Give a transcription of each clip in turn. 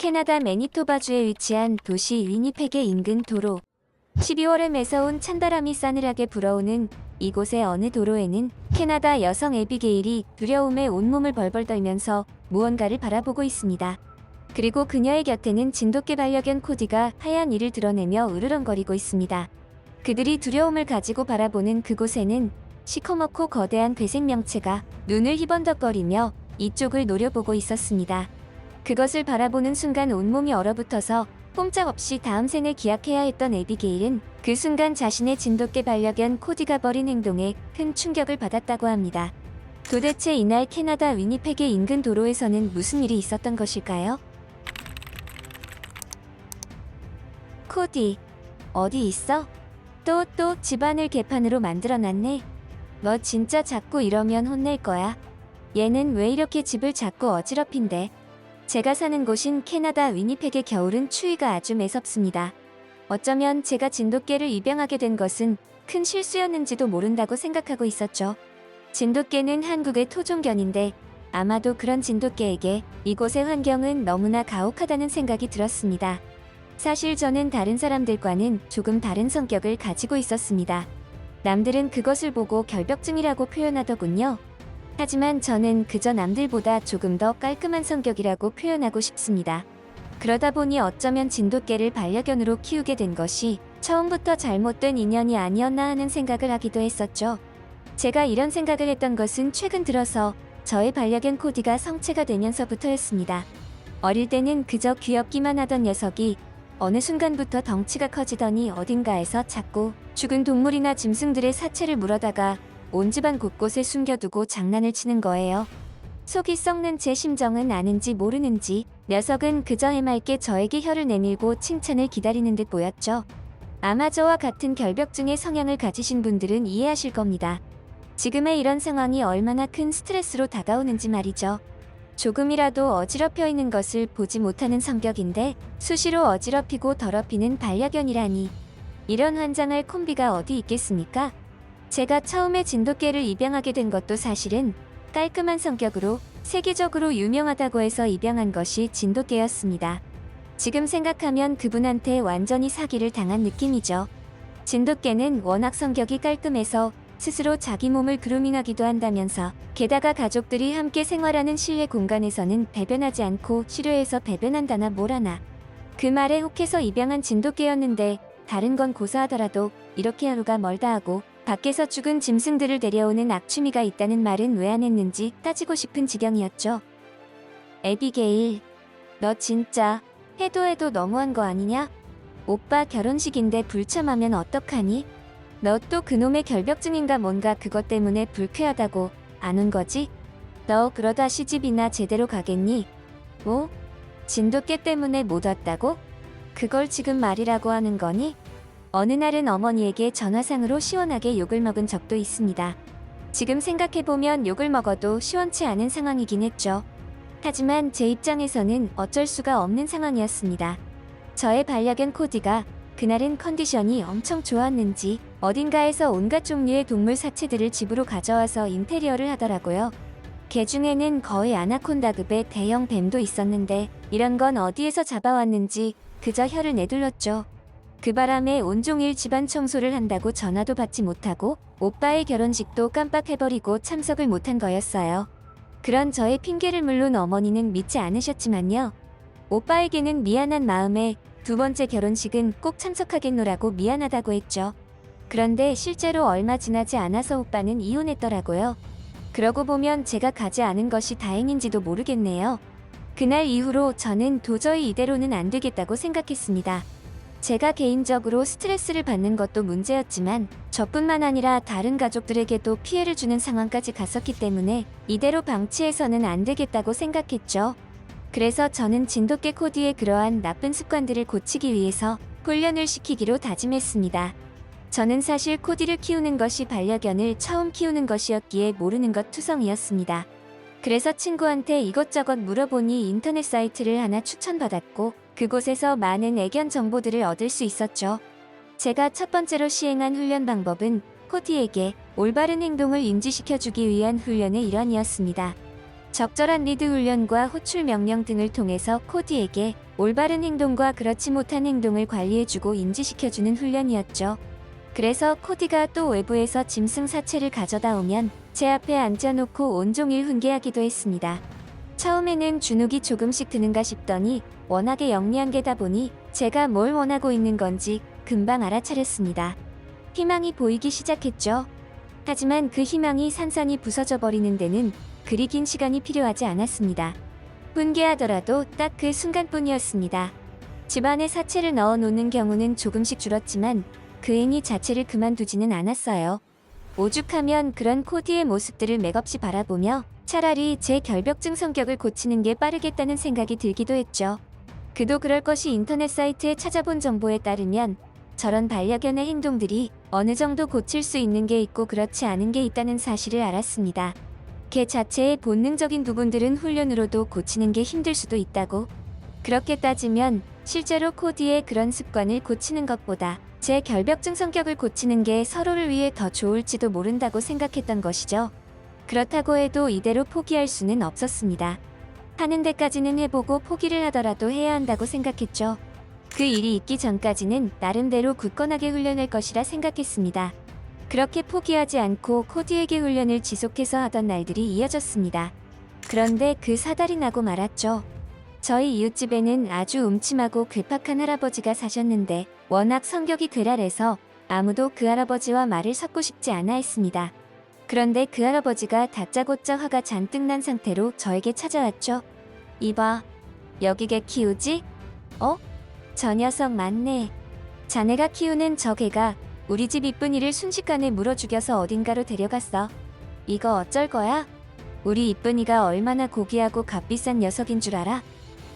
캐나다 매니토바주에 위치한 도시 위니펙의 인근 도로. 12월에 매서운 찬바람이 싸늘하게 불어오는 이곳의 어느 도로에는 캐나다 여성 에비게일이 두려움에 온몸을 벌벌 떨면서 무언가를 바라보고 있습니다. 그리고 그녀의 곁에는 진돗개 반려견 코디가 하얀 이를 드러내며 으르렁거리고 있습니다. 그들이 두려움을 가지고 바라보는 그곳에는 시커멓고 거대한 회색 명체가 눈을 희번덕거리며 이쪽을 노려보고 있었습니다. 그것을 바라보는 순간 온몸이 얼어붙어서 꼼짝없이 다음 생을 기약해야 했던 에비게일은 그 순간 자신의 진돗개 반려견 코디가 벌인 행동에 큰 충격을 받았다고 합니다. 도대체 이날 캐나다 위니펙의 인근 도로에서는 무슨 일이 있었던 것일까요? 코디, 어디 있어? 또 집안을 개판으로 만들어놨네. 너 진짜 자꾸 이러면 혼낼 거야. 얘는 왜 이렇게 집을 자꾸 어지럽힌대? 제가 사는 곳인 캐나다 위니펙의 겨울은 추위가 아주 매섭습니다. 어쩌면 제가 진돗개를 입양하게 된 것은 큰 실수였는지도 모른다고 생각하고 있었죠. 진돗개는 한국의 토종견인데 아마도 그런 진돗개에게 이곳의 환경은 너무나 가혹하다는 생각이 들었습니다. 사실 저는 다른 사람들과는 조금 다른 성격을 가지고 있었습니다. 남들은 그것을 보고 결벽증이라고 표현하더군요. 하지만 저는 그저 남들보다 조금 더 깔끔한 성격이라고 표현하고 싶습니다. 그러다 보니 어쩌면 진돗개를 반려견으로 키우게 된 것이 처음부터 잘못된 인연이 아니었나 하는 생각을 하기도 했었죠. 제가 이런 생각을 했던 것은 최근 들어서 저의 반려견 코디가 성체가 되면서부터였습니다. 어릴 때는 그저 귀엽기만 하던 녀석이 어느 순간부터 덩치가 커지더니 어딘가에서 자꾸 죽은 동물이나 짐승들의 사체를 물어다가 온 집안 곳곳에 숨겨두고 장난을 치는 거예요. 속이 썩는 제 심정은 아는지 모르는지 녀석은 그저 해맑게 저에게 혀를 내밀고 칭찬을 기다리는 듯 보였죠. 아마 저와 같은 결벽증의 성향을 가지신 분들은 이해하실 겁니다. 지금의 이런 상황이 얼마나 큰 스트레스로 다가오는지 말이죠. 조금이라도 어지럽혀 있는 것을 보지 못하는 성격인데 수시로 어지럽히고 더럽히는 반려견이라니. 이런 환장할 콤비가 어디 있겠습니까? 제가 처음에 진돗개를 입양하게 된 것도 사실은 깔끔한 성격으로 세계적으로 유명하다고 해서 입양한 것이 진돗개였습니다. 지금 생각하면 그분한테 완전히 사기를 당한 느낌이죠. 진돗개는 워낙 성격이 깔끔해서 스스로 자기 몸을 그루밍하기도 한다면서 게다가 가족들이 함께 생활하는 실내 공간에서는 배변하지 않고 실외에서 배변한다나 뭐라나. 그 말에 혹해서 입양한 진돗개였는데 다른 건 고사하더라도 이렇게 하루가 멀다 하고 밖에서 죽은 짐승들을 데려오는 악취미가 있다는 말은 왜 안 했는지 따지고 싶은 지경이었죠. 에비게일, 너 진짜 해도 너무한 거 아니냐? 오빠 결혼식인데 불참하면 어떡하니? 너 또 그놈의 결벽증인가 뭔가 그것 때문에 불쾌하다고 안 온 거지? 너 그러다 시집이나 제대로 가겠니? 뭐? 진돗개 때문에 못 왔다고? 그걸 지금 말이라고 하는 거니? 어느 날은 어머니에게 전화상으로 시원하게 욕을 먹은 적도 있습니다. 지금 생각해보면 욕을 먹어도 시원치 않은 상황이긴 했죠. 하지만 제 입장에서는 어쩔 수가 없는 상황이었습니다. 저의 반려견 코디가 그날은 컨디션이 엄청 좋았는지 어딘가에서 온갖 종류의 동물 사체들을 집으로 가져와서 인테리어를 하더라고요. 개 중에는 거의 아나콘다급의 대형 뱀도 있었는데 이런 건 어디에서 잡아왔는지 그저 혀를 내둘렀죠. 그 바람에 온종일 집안 청소를 한다고 전화도 받지 못하고 오빠의 결혼식도 깜빡해버리고 참석을 못한 거였어요. 그런 저의 핑계를 물론 어머니는 믿지 않으셨지만요. 오빠에게는 미안한 마음에 두 번째 결혼식은 꼭 참석하겠노라고 미안하다고 했죠. 그런데 실제로 얼마 지나지 않아서 오빠는 이혼했더라고요. 그러고 보면 제가 가지 않은 것이 다행인지도 모르겠네요. 그날 이후로 저는 도저히 이대로는 안 되겠다고 생각했습니다. 제가 개인적으로 스트레스를 받는 것도 문제였지만 저뿐만 아니라 다른 가족들에게도 피해를 주는 상황까지 갔었기 때문에 이대로 방치해서는 안 되겠다고 생각했죠. 그래서 저는 진돗개 코디의 그러한 나쁜 습관들을 고치기 위해서 훈련을 시키기로 다짐했습니다. 저는 사실 코디를 키우는 것이 반려견을 처음 키우는 것이었기에 모르는 것 투성이었습니다. 그래서 친구한테 이것저것 물어보니 인터넷 사이트를 하나 추천받았고 그곳에서 많은 애견 정보들을 얻을 수 있었죠. 제가 첫 번째로 시행한 훈련 방법은 코디에게 올바른 행동을 인지시켜주기 위한 훈련의 일환이었습니다. 적절한 리드 훈련과 호출 명령 등을 통해서 코디에게 올바른 행동과 그렇지 못한 행동을 관리해주고 인지시켜주는 훈련이었죠. 그래서 코디가 또 외부에서 짐승 사체를 가져다 오면 제 앞에 앉아놓고 온종일 훈계하기도 했습니다. 처음에는 주눅이 조금씩 드는가 싶더니 워낙에 영리한 게다 보니 제가 뭘 원하고 있는 건지 금방 알아차렸습니다. 희망이 보이기 시작했죠. 하지만 그 희망이 산산이 부서져 버리는 데는 그리 긴 시간이 필요하지 않았습니다. 훈계하더라도 딱 그 순간뿐이었습니다. 집안에 사체를 넣어 놓는 경우는 조금씩 줄었지만 그 행위 자체를 그만두지는 않았어요. 오죽하면 그런 코디의 모습들을 맥없이 바라보며 차라리 제 결벽증 성격을 고치는 게 빠르겠다는 생각이 들기도 했죠. 그도 그럴 것이 인터넷 사이트에 찾아본 정보에 따르면 저런 반려견의 행동들이 어느 정도 고칠 수 있는 게 있고 그렇지 않은 게 있다는 사실을 알았습니다. 개 자체의 본능적인 부분들은 훈련으로도 고치는 게 힘들 수도 있다고. 그렇게 따지면 실제로 코디의 그런 습관을 고치는 것보다 제 결벽증 성격을 고치는 게 서로를 위해 더 좋을지도 모른다고 생각했던 것이죠. 그렇다고 해도 이대로 포기할 수는 없었습니다. 하는 데까지는 해보고 포기를 하더라도 해야 한다고 생각했죠. 그 일이 있기 전까지는 나름대로 굳건하게 훈련할 것이라 생각했습니다. 그렇게 포기하지 않고 코디에게 훈련을 지속해서 하던 날들이 이어졌습니다. 그런데 그 사달이 나고 말았죠. 저희 이웃집에는 아주 음침하고 괴팍한 할아버지가 사셨는데 워낙 성격이 괴랄해서 아무도 그 할아버지와 말을 섞고 싶지 않아 했습니다. 그런데 그 할아버지가 다짜고짜 화가 잔뜩 난 상태로 저에게 찾아왔죠. 이봐, 여기 개 키우지? 저 녀석 맞네. 자네가 키우는 저 개가 우리 집 이쁜이를 순식간에 물어 죽여서 어딘가로 데려갔어. 이거 어쩔 거야? 우리 이쁜이가 얼마나 고귀하고 값비싼 녀석인 줄 알아?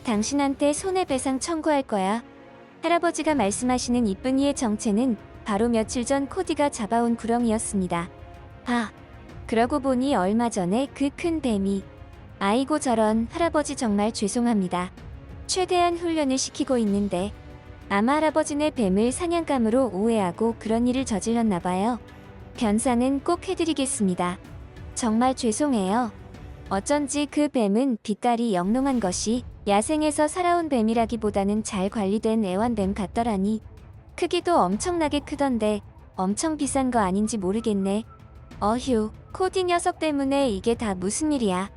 당신한테 손해배상 청구할 거야. 할아버지가 말씀하시는 이쁜이의 정체는 바로 며칠 전 코디가 잡아온 구렁이였습니다. 그러고 보니 얼마 전에 그 큰 뱀이. 아이고 저런, 할아버지 정말 죄송합니다. 최대한 훈련을 시키고 있는데 아마 할아버지네 뱀을 사냥감으로 오해하고 그런 일을 저질렀나 봐요. 변상은 꼭 해드리겠습니다. 정말 죄송해요. 어쩐지 그 뱀은 빛깔이 영롱한 것이 야생에서 살아온 뱀이라기보다는 잘 관리된 애완뱀 같더라니. 크기도 엄청나게 크던데 엄청 비싼 거 아닌지 모르겠네. 어휴, 코디 녀석 때문에 이게 다 무슨 일이야.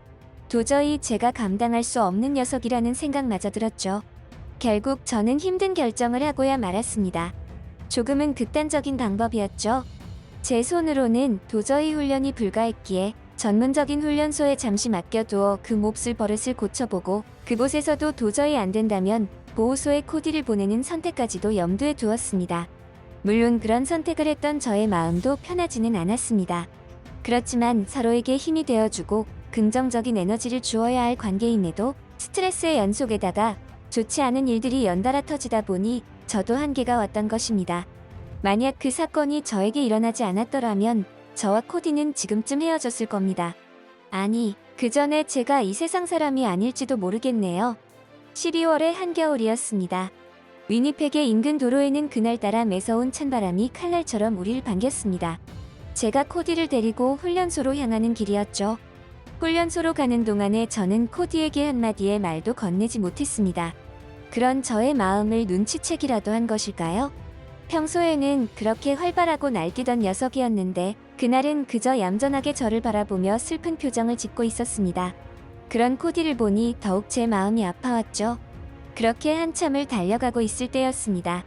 도저히 제가 감당할 수 없는 녀석이라는 생각마저 들었죠. 결국 저는 힘든 결정을 하고야 말았습니다. 조금은 극단적인 방법이었죠. 제 손으로는 도저히 훈련이 불가했기에 전문적인 훈련소에 잠시 맡겨두어 그 몹쓸 버릇을 고쳐보고 그곳에서도 도저히 안 된다면 보호소에 코디를 보내는 선택까지도 염두에 두었습니다. 물론 그런 선택을 했던 저의 마음도 편하지는 않았습니다. 그렇지만 서로에게 힘이 되어주고 긍정적인 에너지를 주어야 할 관계임에도 스트레스의 연속에다가 좋지 않은 일들이 연달아 터지다 보니 저도 한계가 왔던 것입니다. 만약 그 사건이 저에게 일어나지 않았더라면 저와 코디는 지금쯤 헤어졌을 겁니다. 아니, 그 전에 제가 이 세상 사람이 아닐지도 모르겠네요. 12월의 한겨울이었습니다. 위니펙의 인근 도로에는 그날따라 매서운 찬바람이 칼날처럼 우리를 반겼습니다. 제가 코디를 데리고 훈련소로 향하는 길이었죠. 훈련소로 가는 동안에 저는 코디에게 한마디의 말도 건네지 못했습니다. 그런 저의 마음을 눈치채기라도 한 것일까요? 평소에는 그렇게 활발하고 날뛰던 녀석이었는데 그날은 그저 얌전하게 저를 바라보며 슬픈 표정을 짓고 있었습니다. 그런 코디를 보니 더욱 제 마음이 아파왔죠. 그렇게 한참을 달려가고 있을 때였습니다.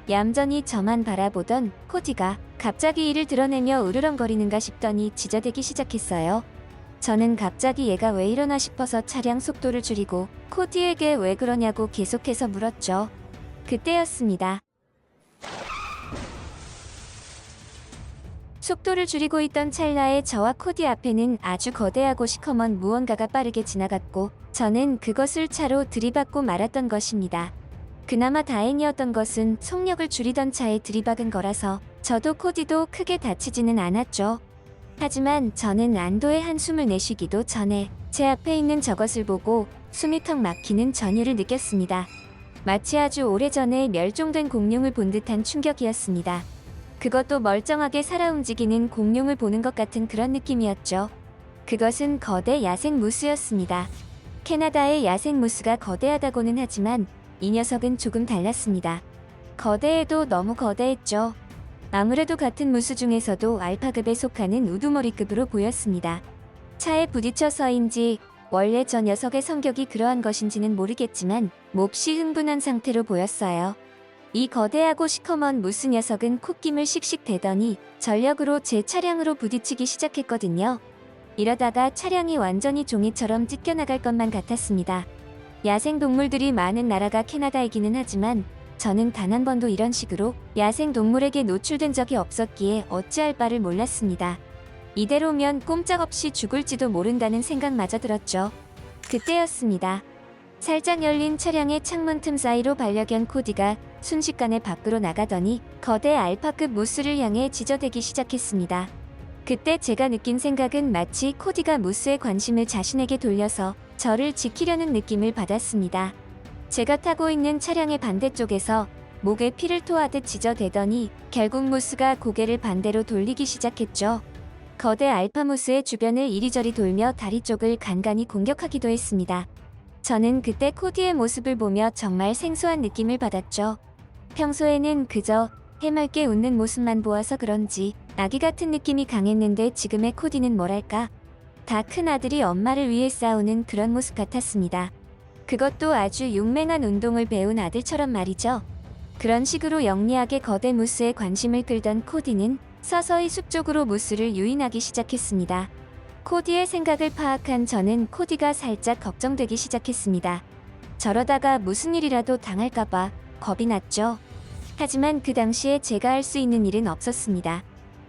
얌전히 저만 바라보던 코디가 갑자기 이를 드러내며 으르렁거리는가 싶더니 지저대기 시작했어요. 저는 갑자기 얘가 왜 이러나 싶어서 차량 속도를 줄이고 코디에게 왜 그러냐고 계속해서 물었죠. 그때였습니다. 속도를 줄이고 있던 찰나에 저와 코디 앞에는 아주 거대하고 시커먼 무언가가 빠르게 지나갔고 저는 그것을 차로 들이받고 말았던 것입니다. 그나마 다행이었던 것은 속력을 줄이던 차에 들이박은 거라서 저도 코디도 크게 다치지는 않았죠. 하지만 저는 안도의 한숨을 내쉬기도 전에 제 앞에 있는 저것을 보고 숨이 턱 막히는 전율을 느꼈습니다. 마치 아주 오래전에 멸종된 공룡을 본 듯한 충격이었습니다. 그것도 멀쩡하게 살아 움직이는 공룡을 보는 것 같은 그런 느낌이었죠. 그것은 거대 야생 무스였습니다. 캐나다의 야생 무스가 거대하다고는 하지만 이 녀석은 조금 달랐습니다. 거대해도 너무 거대했죠. 아무래도 같은 무스 중에서도 알파급에 속하는 우두머리급으로 보였습니다. 차에 부딪혀서인지 원래 저 녀석의 성격이 그러한 것인지는 모르겠지만 몹시 흥분한 상태로 보였어요. 이 거대하고 시커먼 무스 녀석은 콧김을 씩씩 대더니 전력으로 제 차량으로 부딪히기 시작했거든요. 이러다가 차량이 완전히 종이처럼 찢겨나갈 것만 같았습니다. 야생 동물들이 많은 나라가 캐나다이기는 하지만 저는 단 한 번도 이런 식으로 야생 동물에게 노출된 적이 없었기에 어찌할 바를 몰랐습니다. 이대로면 꼼짝없이 죽을지도 모른다는 생각마저 들었죠. 그때였습니다. 살짝 열린 차량의 창문 틈 사이로 반려견 코디가 순식간에 밖으로 나가더니 거대 알파급 무스를 향해 지저대기 시작했습니다. 그때 제가 느낀 생각은 마치 코디가 무스의 관심을 자신에게 돌려서 저를 지키려는 느낌을 받았습니다. 제가 타고 있는 차량의 반대쪽에서 목에 피를 토하듯 지저대더니 결국 무스가 고개를 반대로 돌리기 시작했죠. 거대 알파무스의 주변을 이리저리 돌며 다리 쪽을 간간히 공격하기도 했습니다. 저는 그때 코디의 모습을 보며 정말 생소한 느낌을 받았죠. 평소에는 그저 해맑게 웃는 모습만 보아서 그런지 아기 같은 느낌이 강했는데 지금의 코디는 뭐랄까, 다 큰 아들이 엄마를 위해 싸우는 그런 모습 같았습니다. 그것도 아주 용맹한 운동을 배운 아들처럼 말이죠. 그런 식으로 영리하게 거대 무스의 관심을 끌던 코디는 서서히 숲 쪽으로 무스를 유인하기 시작했습니다. 코디의 생각을 파악한 저는 코디가 살짝 걱정되기 시작했습니다. 저러다가 무슨 일이라도 당할까봐 겁이 났죠. 하지만 그 당시에 제가 할 수 있는 일은 없었습니다.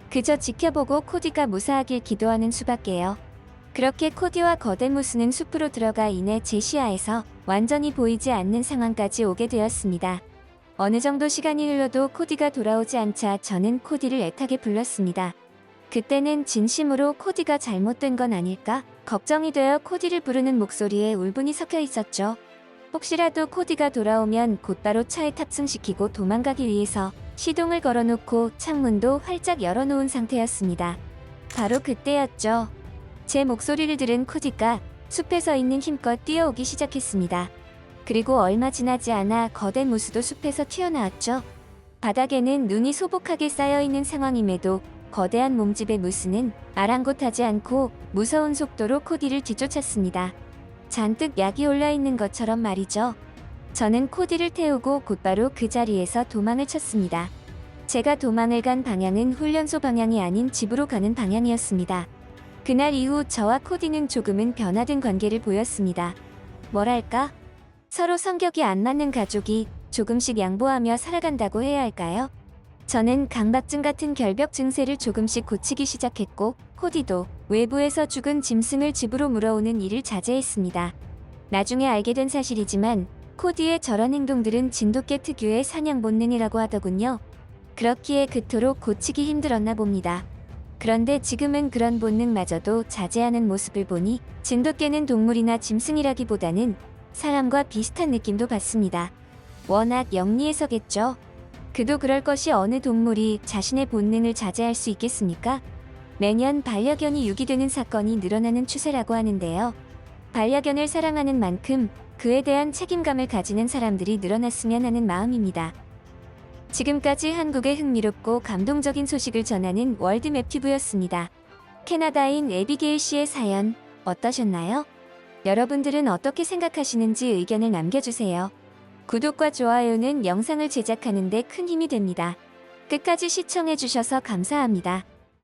그저 지켜보고 코디가 무사하길 기도하는 수밖에요. 그렇게 코디와 거대 무스는 숲으로 들어가 이내 제 시야에서 완전히 보이지 않는 상황까지 오게 되었습니다. 어느 정도 시간이 흘러도 코디가 돌아오지 않자 저는 코디를 애타게 불렀습니다. 그때는 진심으로 코디가 잘못된 건 아닐까 걱정이 되어 코디를 부르는 목소리에 울분이 섞여 있었죠. 혹시라도 코디가 돌아오면 곧바로 차에 탑승시키고 도망가기 위해서 시동을 걸어놓고 창문도 활짝 열어놓은 상태였습니다. 바로 그때였죠. 제 목소리를 들은 코디가 숲에서 있는 힘껏 뛰어오기 시작했습니다. 그리고 얼마 지나지 않아 거대 무스도 숲에서 튀어나왔죠. 바닥에는 눈이 소복하게 쌓여있는 상황임에도 거대한 몸집의 무스는 아랑곳하지 않고 무서운 속도로 코디를 뒤쫓았습니다. 잔뜩 약이 올라있는 것처럼 말이죠. 저는 코디를 태우고 곧바로 그 자리에서 도망을 쳤습니다. 제가 도망을 간 방향은 훈련소 방향이 아닌 집으로 가는 방향이었습니다. 그날 이후 저와 코디는 조금은 변화된 관계를 보였습니다. 뭐랄까? 서로 성격이 안 맞는 가족이 조금씩 양보하며 살아간다고 해야 할까요? 저는 강박증 같은 결벽 증세를 조금씩 고치기 시작했고 코디도 외부에서 죽은 짐승을 집으로 물어오는 일을 자제했습니다. 나중에 알게 된 사실이지만 코디의 저런 행동들은 진돗개 특유의 사냥 본능이라고 하더군요. 그렇기에 그토록 고치기 힘들었나 봅니다. 그런데 지금은 그런 본능마저도 자제하는 모습을 보니 진돗개는 동물이나 짐승이라기보다는 사람과 비슷한 느낌도 받습니다. 워낙 영리해서겠죠. 그도 그럴 것이 어느 동물이 자신의 본능을 자제할 수 있겠습니까? 매년 반려견이 유기되는 사건이 늘어나는 추세라고 하는데요. 반려견을 사랑하는 만큼 그에 대한 책임감을 가지는 사람들이 늘어났으면 하는 마음입니다. 지금까지 한국의 흥미롭고 감동적인 소식을 전하는 월드맵튜브였습니다. 캐나다인 에비게일 씨의 사연 어떠셨나요? 여러분들은 어떻게 생각하시는지 의견을 남겨주세요. 구독과 좋아요는 영상을 제작하는 데 큰 힘이 됩니다. 끝까지 시청해주셔서 감사합니다.